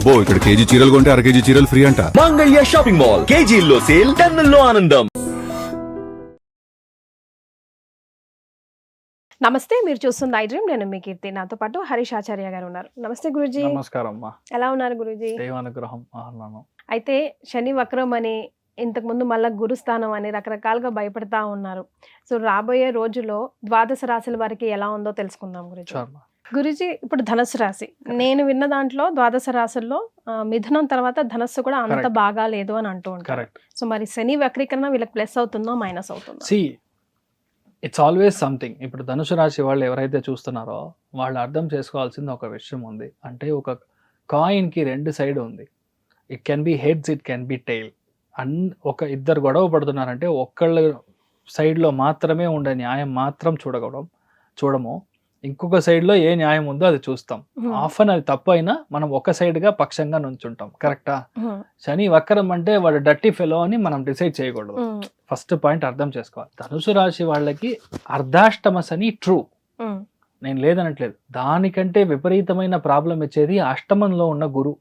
అబ్బో ఇక్కడ కేజీ చీరలు కొంటే అర కేజీ చీరలు ఫ్రీ అంట. మంగళ్య షాపింగ్ మాల్, కేజీల్లో సేల్, టన్నుల్లో ఆనందం. నమస్తే, మీరు చూస్తుంది ఐ డ్రీమ్. నేను మీ కీర్తి. నాతో పాటు హరీష్ ఆచార్య గారు ఉన్నారు. నమస్తే గురూజీ. నమస్కారం అమ్మా. ఎలా ఉన్నారు గురూజీ? దైవానుగ్రహం ఆహ్లానం. అయితే శని వక్రం అని, ఇంతకుముందు మళ్ళీ గురుస్థానం అని రకరకాలుగా భయపడతా ఉన్నారు. సో రాబోయే రోజుల్లో ద్వాదశ రాశుల వారికి ఎలా ఉందో తెలుసుకుందాం గురూజీ. గురూజీ, ఇప్పుడు ధనుసు రాశి, నేను విన్న దాంట్లో ద్వాదశ రాశుల్లో మిథునం తర్వాత ధనస్సు కూడా అంత బాగా లేదు అని అంటూ ఉంటారు. సో మరి శని వక్రీకరణ వీళ్ళకి ప్లస్ అవుతుందో మైనస్ అవుతుందో? It's always something. ఇప్పుడు ధనుసు రాశి వాళ్ళు ఎవరైతే చూస్తున్నారో వాళ్ళు అర్థం చేసుకోవాల్సింది ఒక విషయం ఉంది. అంటే ఒక కాయిన్కి రెండు సైడ్ ఉంది. It can be heads, it can be tail. ఒక ఇద్దరు గొడవ పడుతున్నారంటే ఒక్కళ్ళ సైడ్లో మాత్రమే ఉండే న్యాయం మాత్రం చూడము, ఇంకొక సైడ్లో ఏ న్యాయం ఉందో అది చూస్తాం. ఆఫన్ అది తప్పు అయినా మనం ఒక సైడ్గా పక్షంగా నుంచుంటాం. కరెక్టా? శని వక్రం అంటే వాడు డర్టీ ఫెలో అని మనం డిసైడ్ చేయకూడదు. ఫస్ట్ పాయింట్ అర్థం చేసుకోవాలి. ధనుసు రాశి వాళ్ళకి అర్ధాష్టమ శని ట్రూ, నేను లేదనట్లేదు. దానికంటే విపరీతమైన ప్రాబ్లం ఇచ్చేది అష్టమంలో ఉన్న గురు.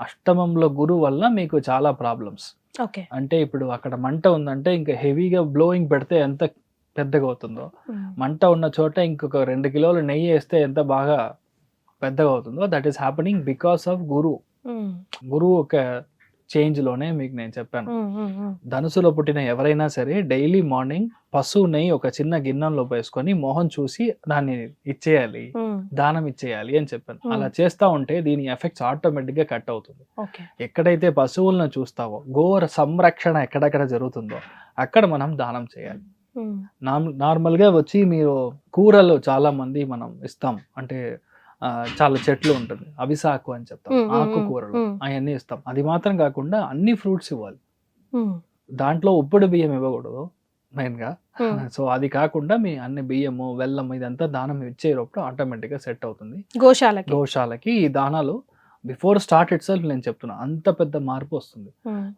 అష్టమంలో గురు వల్ల మీకు చాలా ప్రాబ్లమ్స్. అంటే ఇప్పుడు అక్కడ మంట ఉందంటే ఇంకా హెవీగా బ్లోయింగ్ పెడితే ఎంత పెద్దగా అవుతుందో, మంట ఉన్న చోట ఇంకొక 2 కిలోలు నెయ్యి వేస్తే ఎంత బాగా పెద్దగా అవుతుందో, that is happening because of Guru ఒక చేంజ్ లోనే మీకు నేను చెప్పాను. ధనుసులో పుట్టిన ఎవరైనా సరే డైలీ మార్నింగ్ పశువు నెయ్యి ఒక చిన్న గిన్నెలో వేసుకొని మోహన్ చూసి దాన్ని ఇచ్చేయాలి, దానం ఇచ్చేయాలి అని చెప్పాను. అలా చేస్తా ఉంటే దీని ఎఫెక్ట్స్ ఆటోమేటిక్ గా కట్ అవుతుంది. ఎక్కడైతే పశువులను చూస్తావో, గోర సంరక్షణ ఎక్కడెక్కడ జరుగుతుందో అక్కడ మనం దానం చేయాలి. నార్మల్ గా వచ్చి మీరు కూరలు చాలా మంది మనం ఇస్తాం, అంటే చాలా చెట్లు ఉంటుంది, అవిసాకు అని చెప్తాం, ఆకుకూరలు అవన్నీ ఇస్తాం. అది మాత్రం కాకుండా అన్ని ఫ్రూట్స్ ఇవ్వాలి. దాంట్లో ఉప్పుడు బియ్యం ఇవ్వకూడదు మెయిన్ గా. సో అది కాకుండా మీ అన్ని బియ్యము, బెల్లం ఇదంతా దానం ఇచ్చేటప్పుడు ఆటోమేటిక్ గా సెట్ అవుతుంది. గోశాలకి ఈ దానాలు బిఫోర్ స్టార్ట్ ఇట్ సెల్ఫ్ నేను చెప్తున్నా, అంత పెద్ద మార్పు వస్తుంది.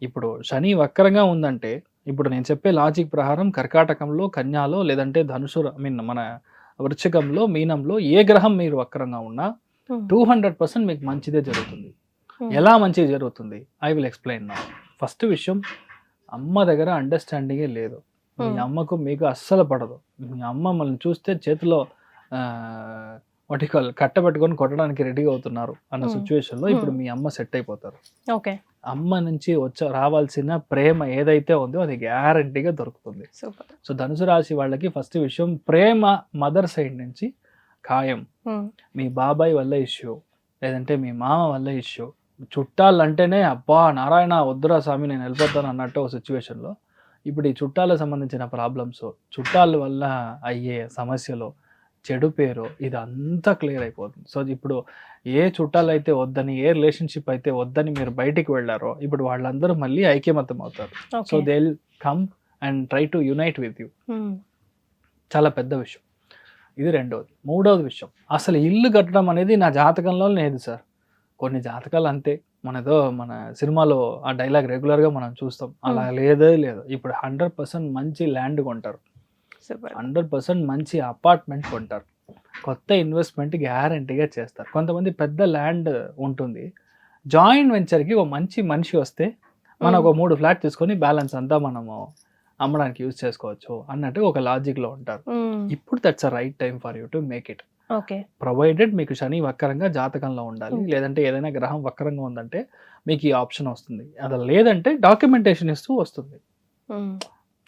ఇప్పుడు శని వక్రంగా ఉందంటే, ఇప్పుడు నేను చెప్పే లాజిక్ ప్రకారం కర్కాటకంలో, కన్యాలో, లేదంటే ధనుసు మన వృశ్చికంలో, మీనంలో ఏ గ్రహం మీరు వక్రంగా ఉన్నా 200% మీకు మంచిదే జరుగుతుంది. ఎలా మంచిగా జరుగుతుంది I will explain now. First విషయం, అమ్మ దగ్గర అండర్స్టాండింగే లేదు. మీ అమ్మకు మీకు అస్సలు పడదు. మీ అమ్మ మనల్ని చూస్తే చేతిలో కట్టబెట్టుకొని కొట్టడానికి రెడీగా అవుతున్నారు అన్న సిచ్యువేషన్ లో ఇప్పుడు మీ అమ్మ సెట్ అయిపోతారు. అమ్మ నుంచి రావాల్సిన ప్రేమ ఏదైతే ఉందో అది గ్యారంటీగా దొరుకుతుంది. సో ధనుసు రాశి వాళ్ళకి ఫస్ట్ విషయం, ప్రేమ మదర్ సైడ్ నుంచి ఖాయం. మీ బాబాయ్ వల్ల ఇష్యూ, లేదంటే మీ మామ వల్ల ఇష్యూ, చుట్టాలు అంటేనే అబ్బా నారాయణ వద్దురా స్వామి నేను వెళ్ళిపోతాను అన్నట్టు ఒక సిచ్యువేషన్లో ఇప్పుడు ఈ చుట్టాలకు సంబంధించిన ప్రాబ్లమ్స్, చుట్టాల వల్ల అయ్యే సమస్యలు, చెడు పేరు, ఇదంతా క్లియర్ అయిపోతుంది. సో ఇప్పుడు ఏ చుట్టాలు అయితే వద్దని, ఏ రిలేషన్షిప్ అయితే వద్దని మీరు బయటికి వెళ్ళారో ఇప్పుడు వాళ్ళందరూ మళ్ళీ ఐక్యమత్యం అవుతారు. So they will come and try to unite with you. చాలా పెద్ద విషయం ఇది. రెండవది. మూడవది విషయం, అసలు ఇల్లు కట్టడం అనేది నా జాతకంలో లేదు సార్. కొన్ని జాతకాలు అంతే, మన సినిమాలో ఆ డైలాగ్ రెగ్యులర్గా మనం చూస్తాం, అలా లేదు. ఇప్పుడు 100% మంచి ల్యాండ్ కొంటారు, 100% మంచి అపార్ట్మెంట్ కొంటారు, కొత్త ఇన్వెస్ట్మెంట్ గ్యారంటీగా చేస్తారు. కొంతమంది పెద్ద ల్యాండ్ ఉంటుంది, జాయింట్ వెంచర్కి ఒక మంచి మనిషి వస్తే మనం ఒక 3 ఫ్లాట్ తీసుకొని బ్యాలెన్స్ అంతా మనము అమ్మడానికి యూజ్ చేసుకోవచ్చు అన్నట్టు ఒక లాజిక్లో ఉంటారు. ఇప్పుడు that's a right time for you to make it. Provided మీకు శని వక్రంగా జాతకంలో ఉండాలి, లేదంటే ఏదైనా గ్రహం వక్రంగా ఉందంటే మీకు ఈ ఆప్షన్ వస్తుంది. అది లేదంటే డాక్యుమెంటేషన్ ఇస్తూ వస్తుంది.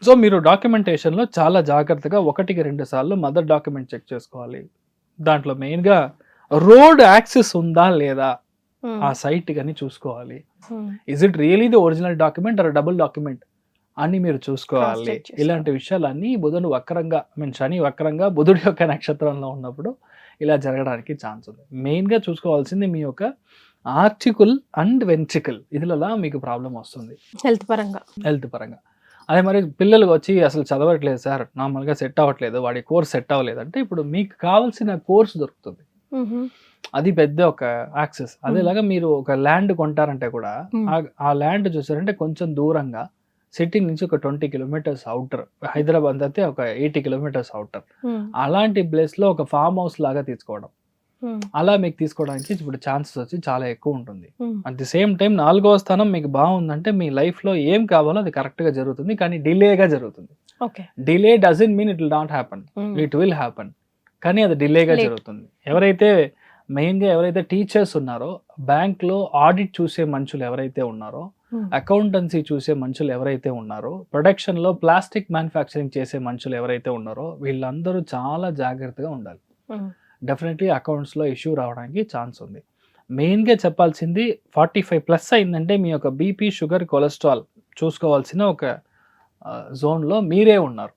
సో మీరు డాక్యుమెంటేషన్లో చాలా జాగ్రత్తగా 1-2 సార్లు మదర్ డాక్యుమెంట్ చెక్ చేసుకోవాలి. దాంట్లో మెయిన్గా రోడ్ యాక్సెస్ ఉందా లేదా ఆ సైట్ కానీ చూసుకోవాలి. Is it really the original document are double document అని మీరు చూసుకోవాలి. ఇలాంటి విషయాలన్నీ బుధుడు వక్రంగా, శని వక్రంగా బుధుడి యొక్క నక్షత్రంలో ఉన్నప్పుడు ఇలా జరగడానికి ఛాన్స్ ఉంది. మెయిన్గా చూసుకోవాల్సింది మీ యొక్క ఆర్టికల్ అండ్ వెంట్రికల్, ఇదిలా మీకు ప్రాబ్లం వస్తుంది హెల్త్ పరంగా. అదే మరి పిల్లలకు వచ్చి అసలు చదవట్లేదు సార్, నార్మల్గా సెట్ అవ్వట్లేదు, వాడి కోర్స్ సెట్ అవ్వలేదు అంటే ఇప్పుడు మీకు కావాల్సిన కోర్స్ దొరుకుతుంది. అది పెద్ద ఒక యాక్సెస్. అదేలాగా మీరు ఒక ల్యాండ్ కొంటారంటే కూడా ఆ ల్యాండ్ చూసారంటే కొంచెం దూరంగా సిటీ నుంచి ఒక 20 కిలోమీటర్స్ అవుటర్, హైదరాబాద్ అయితే ఒక 80 కిలోమీటర్స్ అవుటర్, అలాంటి ప్లేస్ లో ఒక ఫామ్ హౌస్ లాగా తీసుకోవడం. అలా మీకు తీసుకోవడానికి ఇప్పుడు ఛాన్సెస్ వచ్చి చాలా ఎక్కువ ఉంటుంది. అట్ ది సేమ్ టైం 4వ స్థానం మీకు బాగుందంటే మీ లైఫ్ లో ఏం కావాలో అది కరెక్ట్ గా జరుగుతుంది, కానీ డిలేగా జరుగుతుంది. Delay doesn't mean it will not happen, it will happen, కానీ అది డిలేగా జరుగుతుంది. ఎవరైతే మెయిన్ గా ఎవరైతే టీచర్స్ ఉన్నారో, బ్యాంక్ లో ఆడిట్ చూసే మనుషులు ఎవరైతే ఉన్నారో, అకౌంటెన్సీ చూసే మనుషులు ఎవరైతే ఉన్నారో, ప్రొడక్షన్ లో ప్లాస్టిక్ మ్యానుఫ్యాక్చరింగ్ చేసే మనుషులు ఎవరైతే ఉన్నారో, వీళ్ళందరూ చాలా జాగ్రత్తగా ఉండాలి. డెఫినెట్లీ అకౌంట్స్ లో ఇష్యూ రావడానికి ఛాన్స్ ఉంది. మెయిన్ గా చెప్పాల్సింది 45+ అయిందంటే మీ యొక్క బీపీ, షుగర్, కొలెస్ట్రాల్ చూసుకోవాల్సిన ఒక జోన్ లో మీరే ఉన్నారు,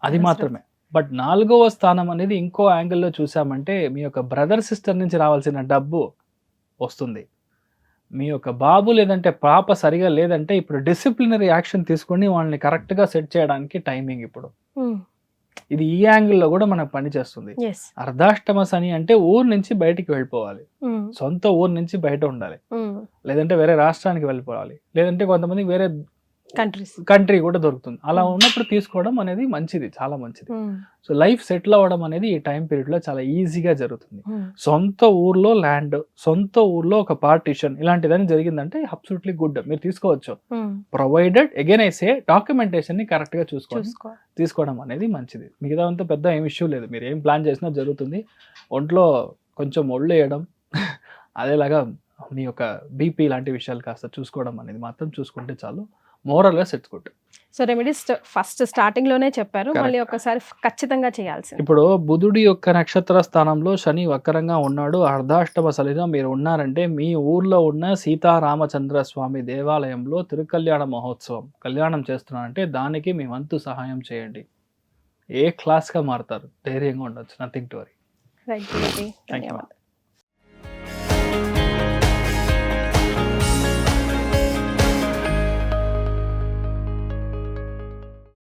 అది మాత్రమే. బట్ 4వ స్థానం అనేది ఇంకో యాంగిల్లో చూసామంటే మీ యొక్క బ్రదర్ సిస్టర్ నుంచి రావాల్సిన డబ్బు వస్తుంది. మీ యొక్క బాబు లేదంటే పాప సరిగా లేదంటే ఇప్పుడు డిసిప్లినరీ యాక్షన్ తీసుకొని వాళ్ళని కరెక్ట్ గా సెట్ చేయడానికి టైమింగ్ ఇప్పుడు. ఇది ఈ యాంగిల్లో కూడా మనకు పని చేస్తుంది. అర్ధాష్టమ శని అంటే ఊరు నుంచి బయటికి వెళ్ళిపోవాలి, సొంత ఊరు నుంచి బయట ఉండాలి, లేదంటే వేరే రాష్ట్రానికి వెళ్ళిపోవాలి, లేదంటే కొంతమంది వేరే కంట్రీ కూడా దొరుకుతుంది. అలా ఉన్నప్పుడు తీసుకోవడం అనేది మంచిది, చాలా మంచిది. సో లైఫ్ సెటిల్ అవ్వడం అనేది ఈ టైం పీరియడ్ లో చాలా ఈజీగా జరుగుతుంది. సొంత ఊర్లో ల్యాండ్, సొంత ఊర్లో ఒక పార్టీషన్ ఇలాంటిదని జరిగిందంటే అబ్సల్యూట్లీ గుడ్, మీరు తీసుకోవచ్చు. Provided again I say documentation ని కరెక్ట్ గా తీసుకోవడం అనేది మంచిది. మిగతా అంతా పెద్ద ఏం ఇష్యూ లేదు, మీరు ఏం ప్లాన్ చేసినా జరుగుతుంది. ఒంట్లో కొంచెం ఒళ్ళు వేయడం, అదేలాగా మీ యొక్క బీపీ లాంటి విషయాలు కాస్త చూసుకోవడం అనేది మాత్రం చూసుకుంటే చాలు, మోరల్ గా sets good. So remedies first starting లోనే చెప్పారు, మళ్ళీ ఒకసారి ఖచ్చితంగా చేయాల్సింది. ఇప్పుడు బుధుడి యొక్క నక్షత్ర స్థానంలో శని వక్రంగా ఉన్నాడు, అర్ధాష్టమ శనిగా మీరు ఉన్నారంటే మీ ఊర్లో ఉన్న సీతారామచంద్ర స్వామి దేవాలయంలో తిరుకల్యాణ మహోత్సవం కళ్యాణం చేస్తున్నారంటే దానికి మీ వంతు సహాయం చేయండి. ఏ క్లాస్ గా మారుతారు, ధైర్యంగా ఉండొచ్చు, నథింగ్ టు వరీ. ధన్యవాదాలు.